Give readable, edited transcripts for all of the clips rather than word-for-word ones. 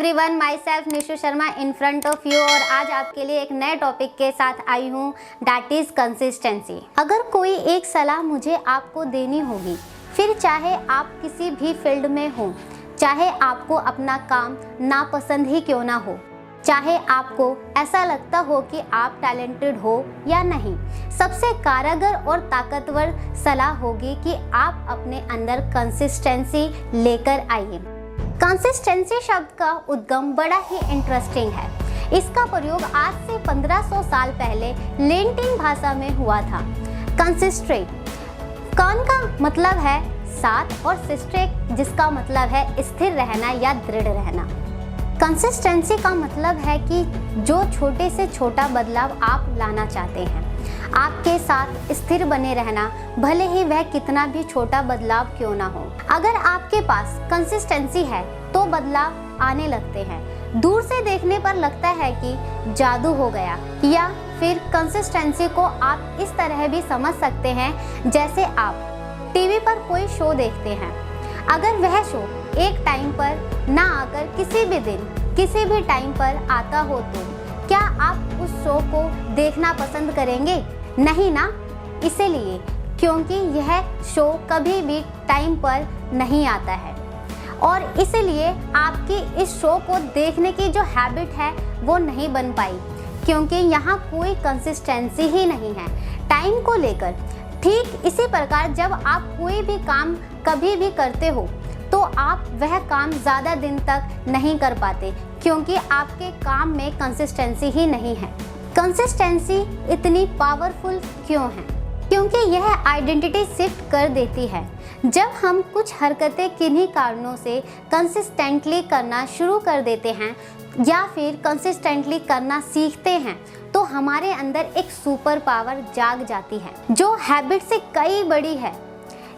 Everyone, my self Nishu Sharma in front of you. और आज आपके लिए एक नए टॉपिक के साथ आई हूँ, दैट इज कंसिस्टेंसी। अगर कोई एक सलाह मुझे आपको देनी होगी, फिर चाहे आप किसी भी फील्ड में हो, चाहे आपको अपना काम नापसंद ही क्यों ना हो, चाहे आपको ऐसा लगता हो कि आप टैलेंटेड हो या नहीं, सबसे कारगर और ताकतवर सलाह होगी कि आप अपने अंदर कंसिस्टेंसी लेकर आइए। कंसिस्टेंसी शब्द का उद्गम बड़ा ही इंटरेस्टिंग है। इसका प्रयोग आज से 1500 साल पहले लैटिन भाषा में हुआ था। कंसिस्ट्रेट, कौन का मतलब है साथ, और सिस्ट्रेट जिसका मतलब है स्थिर रहना या दृढ़ रहना। कंसिस्टेंसी का मतलब है कि जो छोटे से छोटा बदलाव आप लाना चाहते हैं, आपके साथ स्थिर बने रहना, भले ही वह कितना भी छोटा बदलाव क्यों ना हो। अगर आपके पास कंसिस्टेंसी है तो बदलाव आने लगते हैं। दूर से देखने पर लगता है कि जादू हो गया, या फिर कंसिस्टेंसी को आप इस तरह भी समझ सकते हैं जैसे आप टीवी पर कोई शो देखते हैं। अगर वह शो एक टाइम पर ना आकर किसी भी दिन किसी भी टाइम पर आता हो, तो क्या आप उस शो को देखना पसंद करेंगे? नहीं ना, इसलिए क्योंकि यह शो कभी भी टाइम पर नहीं आता है, और इसलिए आपकी इस शो को देखने की जो हैबिट है वो नहीं बन पाई, क्योंकि यहाँ कोई कंसिस्टेंसी ही नहीं है टाइम को लेकर। ठीक इसी प्रकार जब आप कोई भी काम कभी भी करते हो तो आप वह काम ज़्यादा दिन तक नहीं कर पाते, क्योंकि आपके काम में कंसिस्टेंसी ही नहीं है। कंसिस्टेंसी इतनी पावरफुल क्यों है? क्योंकि यह आइडेंटिटी शिफ्ट कर देती है। जब हम कुछ हरकतें किन्हीं कारणों से कंसिस्टेंटली करना शुरू कर देते हैं या फिर कंसिस्टेंटली करना सीखते हैं, तो हमारे अंदर एक सुपर पावर जाग जाती है जो हैबिट से कई बड़ी है,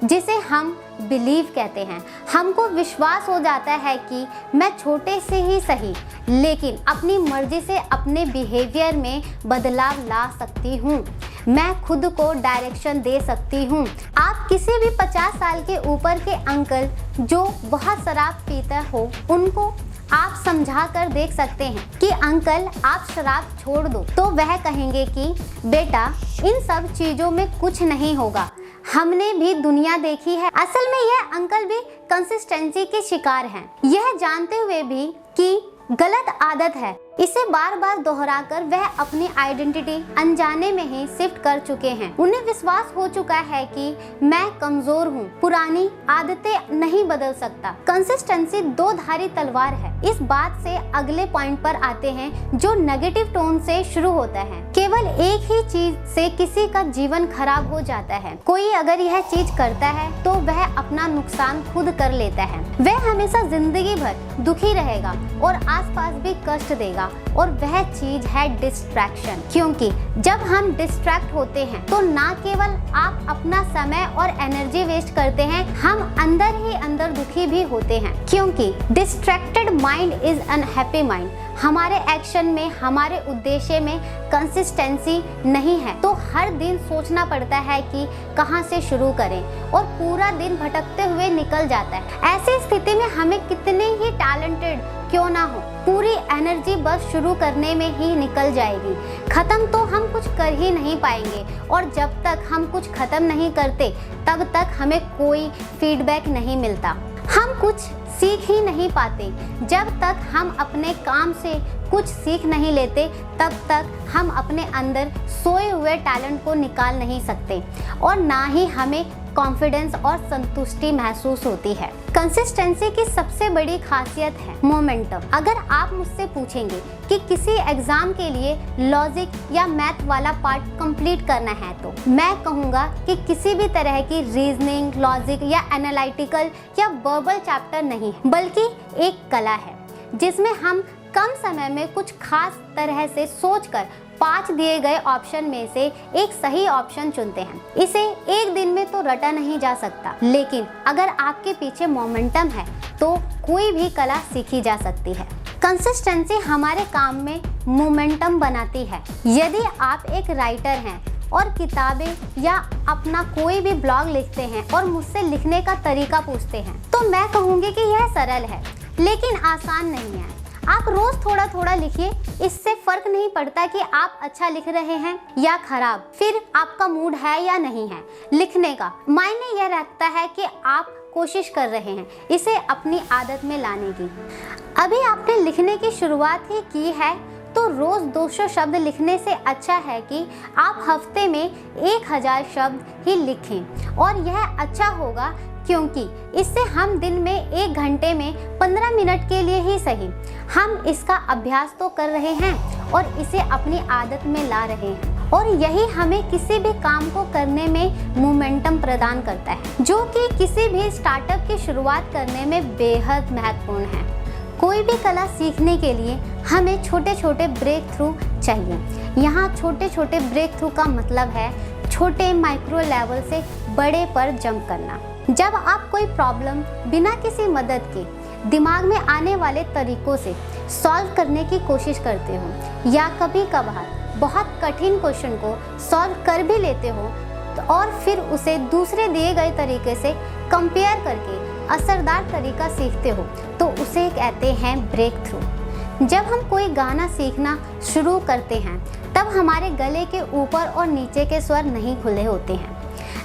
जिसे हम बिलीव कहते हैं। हमको विश्वास हो जाता है कि मैं छोटे से ही सही, लेकिन अपनी मर्जी से अपने बिहेवियर में बदलाव ला सकती हूँ। मैं खुद को डायरेक्शन दे सकती हूँ। आप किसी भी 50 साल के ऊपर के अंकल जो बहुत शराब पीते हो, उनको आप समझा कर देख सकते हैं कि अंकल आप शराब छोड़ दो, तो वह कहेंगे कि बेटा इन सब चीज़ों में कुछ नहीं होगा, हमने भी दुनिया देखी है। असल में यह अंकल भी कंसिस्टेंसी के शिकार हैं, यह जानते हुए भी कि गलत आदत है, इसे बार बार दोहराकर वह अपनी आइडेंटिटी अनजाने में ही शिफ्ट कर चुके हैं। उन्हें विश्वास हो चुका है कि मैं कमजोर हूँ, पुरानी आदतें नहीं बदल सकता। कंसिस्टेंसी दो धारी तलवार है। इस बात से अगले पॉइंट पर आते हैं जो नेगेटिव टोन से शुरू होता है। केवल एक ही चीज से किसी का जीवन खराब हो जाता है। कोई अगर यह चीज करता है तो वह अपना नुकसान खुद कर लेता है। वह हमेशा जिंदगी भर दुखी रहेगा और आसपास भी कष्ट देगा, और वह चीज है डिस्ट्रैक्शन। क्योंकि जब हम डिस्ट्रैक्ट होते हैं तो ना केवल आप अपना समय और एनर्जी वेस्ट करते हैं, हम अंदर ही अंदर दुखी भी होते हैं, क्योंकि distracted mind is unhappy mind. हमारे एक्शन में, हमारे उद्देश्य में कंसिस्टेंसी नहीं है, तो हर दिन सोचना पड़ता है कि कहां से शुरू करें, और पूरा दिन भटकते हुए निकल जाता है। ऐसी स्थिति में हमें कितने ही टैलेंटेड क्यों ना हो, पूरी एनर्जी बस शुरू करने में ही निकल जाएगी। खत्म तो हम कुछ कर ही नहीं पाएंगे, और जब तक हम कुछ खत्म नहीं करते तब तक हमें कोई फीडबैक नहीं मिलता। हम कुछ सीख ही नहीं पाते। जब तक हम अपने काम से कुछ सीख नहीं लेते, तब तक हम अपने अंदर सोए हुए टैलेंट को निकाल नहीं सकते, और ना ही हमें कॉन्फिडेंस और संतुष्टि महसूस होती है। कंसिस्टेंसी की सबसे बड़ी खासियत है मोमेंटम। अगर आप मुझसे पूछेंगे कि किसी एग्जाम के लिए लॉजिक या मैथ वाला पार्ट कंप्लीट करना है, तो मैं कहूँगा कि किसी भी तरह की रीजनिंग, लॉजिक या एनालिटिकल या वर्बल चैप्टर नहीं है, बल्कि एक कला है जिसमें हम कम समय में कुछ खास तरह से सोचकर 5 दिए गए ऑप्शन में से एक सही ऑप्शन चुनते हैं। इसे एक दिन में तो रटा नहीं जा सकता, लेकिन अगर आपके पीछे मोमेंटम है तो कोई भी कला सीखी जा सकती है। कंसिस्टेंसी हमारे काम में मोमेंटम बनाती है। यदि आप एक राइटर हैं और किताबें या अपना कोई भी ब्लॉग लिखते हैं और मुझसे लिखने का तरीका पूछते हैं, तो मैं कहूँगी कि यह सरल है लेकिन आसान नहीं है। आप रोज थोड़ा थोड़ा लिखिए, इससे फर्क नहीं पड़ता कि आप अच्छा लिख रहे हैं या खराब, फिर आपका मूड है या नहीं है लिखने का। मायने यह रखता है कि आप कोशिश कर रहे हैं इसे अपनी आदत में लाने की। अभी आपने लिखने की शुरुआत ही की है तो रोज 200 शब्द लिखने से अच्छा है कि आप हफ्ते में 1000 शब्द ही लिखें। और यह अच्छा होगा क्योंकि इससे हम दिन में 1 घंटे में 15 मिनट के लिए ही सही हम इसका अभ्यास तो कर रहे हैं और इसे अपनी आदत में ला रहे हैं। और यही हमें किसी भी काम को करने में मोमेंटम प्रदान करता है, जो कि किसी भी स्टार्टअप की शुरुआत करने में बेहद महत्वपूर्ण है। कोई भी कला सीखने के लिए हमें छोटे छोटे ब्रेक थ्रू चाहिए। यहाँ छोटे छोटे ब्रेक थ्रू का मतलब है छोटे माइक्रो लेवल से बड़े पर जंप करना। जब आप कोई प्रॉब्लम बिना किसी मदद के दिमाग में आने वाले तरीकों से सॉल्व करने की कोशिश करते हो या कभी कभार बहुत कठिन क्वेश्चन को सॉल्व कर भी लेते हो और फिर उसे दूसरे दिए गए तरीके से कंपेयर करके असरदार तरीका सीखते हो तो उसे कहते हैं ब्रेक थ्रू। जब हम कोई गाना सीखना शुरू करते हैं तब हमारे गले के ऊपर और नीचे के स्वर नहीं खुले होते हैं।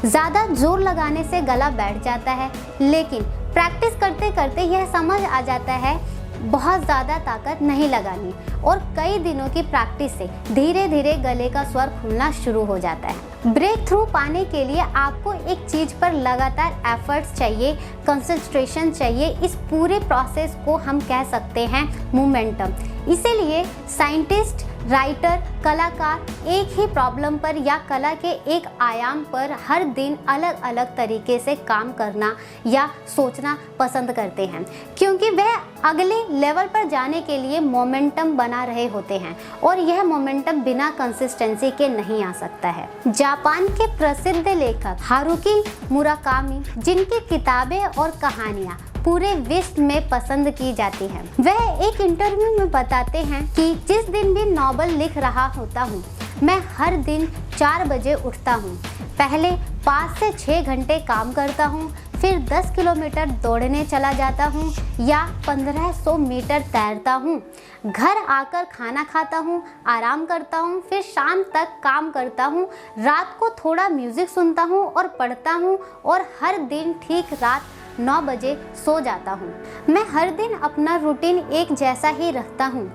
ज़्यादा जोर लगाने से गला बैठ जाता है, लेकिन प्रैक्टिस करते करते यह समझ आ जाता है बहुत ज़्यादा ताकत नहीं लगानी और कई दिनों की प्रैक्टिस से धीरे धीरे गले का स्वर खुलना शुरू हो जाता है। ब्रेक थ्रू पाने के लिए आपको एक चीज़ पर लगातार एफर्ट्स चाहिए, कंसंट्रेशन चाहिए। इस पूरे प्रोसेस को हम कह सकते हैं मोमेंटम। इसीलिए साइंटिस्ट, राइटर, कलाकार एक ही प्रॉब्लम पर या कला के एक आयाम पर हर दिन अलग अलग तरीके से काम करना या सोचना पसंद करते हैं, क्योंकि वह अगले लेवल पर जाने के लिए मोमेंटम बना रहे होते हैं और यह मोमेंटम बिना कंसिस्टेंसी के नहीं आ सकता है। जापान के प्रसिद्ध लेखक हारुकी मुराकामी, जिनकी किताबें और कहानियाँ पूरे विश्व में पसंद की जाती हैं, वह एक इंटरव्यू में बताते हैं कि जिस दिन भी नॉवल लिख रहा होता हूँ मैं हर दिन 4 बजे उठता हूँ। पहले 5 से 6 घंटे काम करता हूँ, फिर 10 किलोमीटर दौड़ने चला जाता हूँ या 1500 मीटर तैरता हूँ। घर आकर खाना खाता हूँ, आराम करता हूँ, फिर शाम तक काम करता हूँ। रात को थोड़ा म्यूज़िक सुनता हूँ और पढ़ता हूँ और हर दिन ठीक रात 9 बजे सो जाता हूँ। मैं हर दिन अपना रूटीन एक जैसा ही रखता हूँ।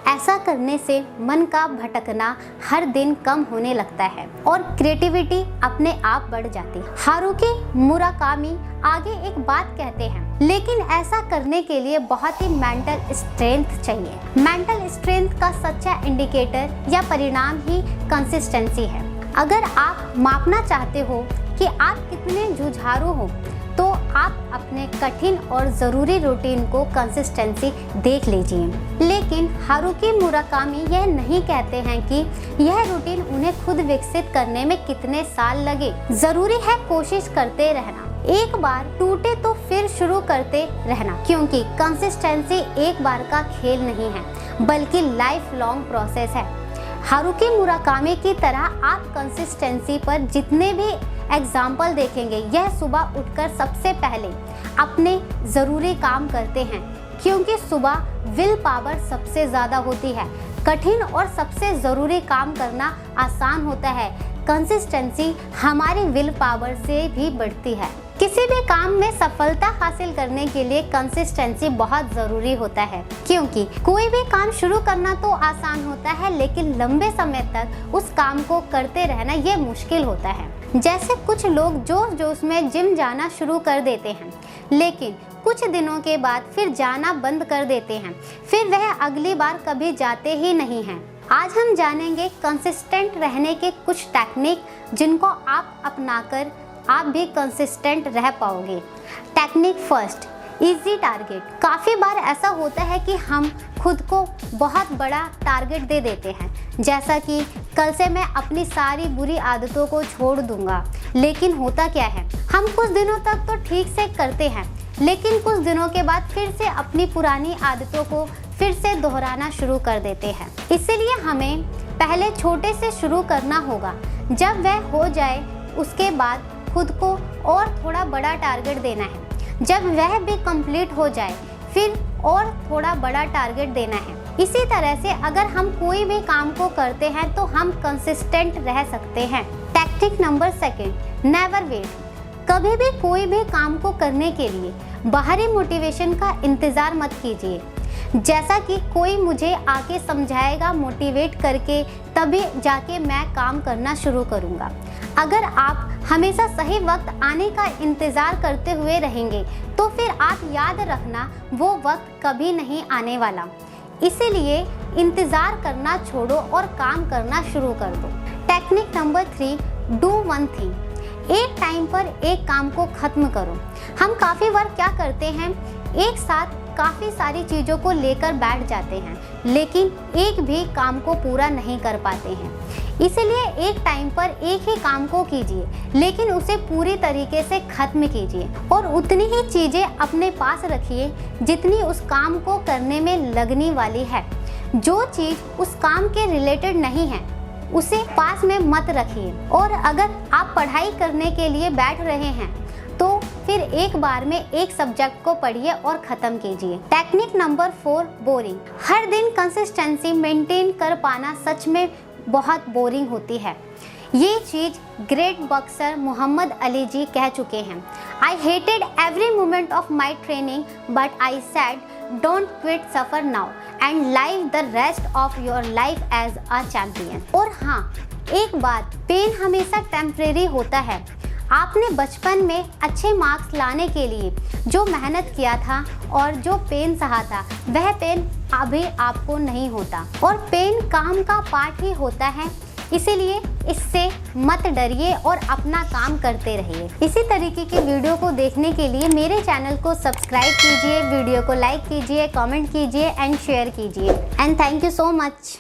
ऐसा करने से मन का भटकना हर दिन कम होने लगता है और क्रिएटिविटी अपने आप बढ़ जाती है। हारुकी मुराकामी आगे एक बात कहते हैं, लेकिन ऐसा करने के लिए बहुत ही मेंटल स्ट्रेंथ चाहिए। मेंटल स्ट्रेंथ का सच्चा इंडिकेटर या परिणाम ही कंसिस्टेंसी है। अगर आप मापना चाहते हो कि आप कितने जुझारू हो तो आप अपने कठिन और ज़रूरी रूटीन को कंसिस्टेंसी देख लीजिए। लेकिन हारुकी मुराकामी यह नहीं कहते हैं कि यह रूटीन उन्हें खुद विकसित करने में कितने साल लगे। ज़रूरी है कोशिश करते रहना, एक बार टूटे तो फिर शुरू करते रहना, क्योंकि कंसिस्टेंसी एक बार का खेल नहीं है बल्कि लाइफ लॉन्ग प्रोसेस है। हारुकी मुराकामी की तरह आप कंसिस्टेंसी पर जितने भी एग्जाम्पल देखेंगे, यह सुबह उठकर सबसे पहले अपने ज़रूरी काम करते हैं, क्योंकि सुबह विल पावर सबसे ज़्यादा होती है। कठिन और सबसे ज़रूरी काम करना आसान होता है। कंसिस्टेंसी हमारी विल पावर से भी बढ़ती है। किसी भी काम में सफलता हासिल करने के लिए कंसिस्टेंसी बहुत ज़रूरी होता है, क्योंकि कोई भी काम शुरू करना तो आसान होता है, लेकिन लंबे समय तक उस काम को करते रहना ये मुश्किल होता है। जैसे कुछ लोग जोश जोश में जिम जाना शुरू कर देते हैं, लेकिन कुछ दिनों के बाद फिर जाना बंद कर देते हैं, फिर वह अगली बार कभी जाते ही नहीं हैं। आज हम जानेंगे कंसिस्टेंट रहने के कुछ टेक्निक, जिनको आप अपनाकर आप भी कंसिस्टेंट रह पाओगे। Technique first, easy target. काफ़ी बार ऐसा होता है कि हम खुद को बहुत बड़ा टारगेट दे देते हैं, जैसा कि कल से मैं अपनी सारी बुरी आदतों को छोड़ दूंगा। लेकिन होता क्या है, हम कुछ दिनों तक तो ठीक से करते हैं, लेकिन कुछ दिनों के बाद फिर से अपनी पुरानी आदतों को फिर से दोहराना शुरू कर देते हैं। इसीलिए हमें पहले छोटे से शुरू करना होगा। जब वह हो जाए उसके बाद खुद को और थोड़ा बड़ा टारगेट देना है। जब वह भी कंप्लीट हो जाए फिर और थोड़ा बड़ा टारगेट देना है। इसी तरह से अगर हम कोई भी काम को करते हैं तो हम कंसिस्टेंट रह सकते हैं। Technique number 2, never wait. कभी भी कोई भी काम को करने के लिए बाहरी मोटिवेशन का इंतज़ार मत कीजिए। जैसा कि कोई मुझे आके समझाएगा मोटिवेट करके, तभी जाके मैं काम करना शुरू करूँगा। अगर आप हमेशा सही वक्त आने का इंतज़ार करते हुए रहेंगे तो फिर आप याद रखना वो वक्त कभी नहीं आने वाला। इसीलिए इंतज़ार करना छोड़ो और काम करना शुरू कर दो। Technique number 3, do one thing. एक टाइम पर एक काम को ख़त्म करो। हम काफ़ी बार क्या करते हैं, एक साथ काफ़ी सारी चीज़ों को लेकर बैठ जाते हैं, लेकिन एक भी काम को पूरा नहीं कर पाते हैं। इसलिए एक टाइम पर एक ही काम को कीजिए, लेकिन उसे पूरी तरीके से ख़त्म कीजिए और उतनी ही चीज़ें अपने पास रखिए जितनी उस काम को करने में लगने वाली है। जो चीज़ उस काम के रिलेटेड नहीं है उसे पास में मत रखिए। और अगर आप पढ़ाई करने के लिए बैठ रहे हैं तो फिर एक बार में एक सब्जेक्ट को पढ़िए और ख़त्म कीजिए। Technique number 4, boring. हर दिन कंसिस्टेंसी मेंटेन कर पाना सच में बहुत बोरिंग होती है। ये चीज़ great boxer Muhammad Ali ji कह चुके हैं। I hated every moment of my training but I said don't quit, suffer now and live the rest of your life as a champion. और हाँ, एक बात, पेन हमेशा टेम्परेरी होता है। आपने बचपन में अच्छे मार्क्स लाने के लिए जो मेहनत किया था और जो पेन सहा था, वह पेन अभी आपको नहीं होता। और पेन काम का पार्ट ही होता है, इसीलिए इससे मत डरिए और अपना काम करते रहिए। इसी तरीके की वीडियो को देखने के लिए मेरे चैनल को सब्सक्राइब कीजिए, वीडियो को लाइक कीजिए, कमेंट कीजिए एंड शेयर कीजिए। And thank you so much.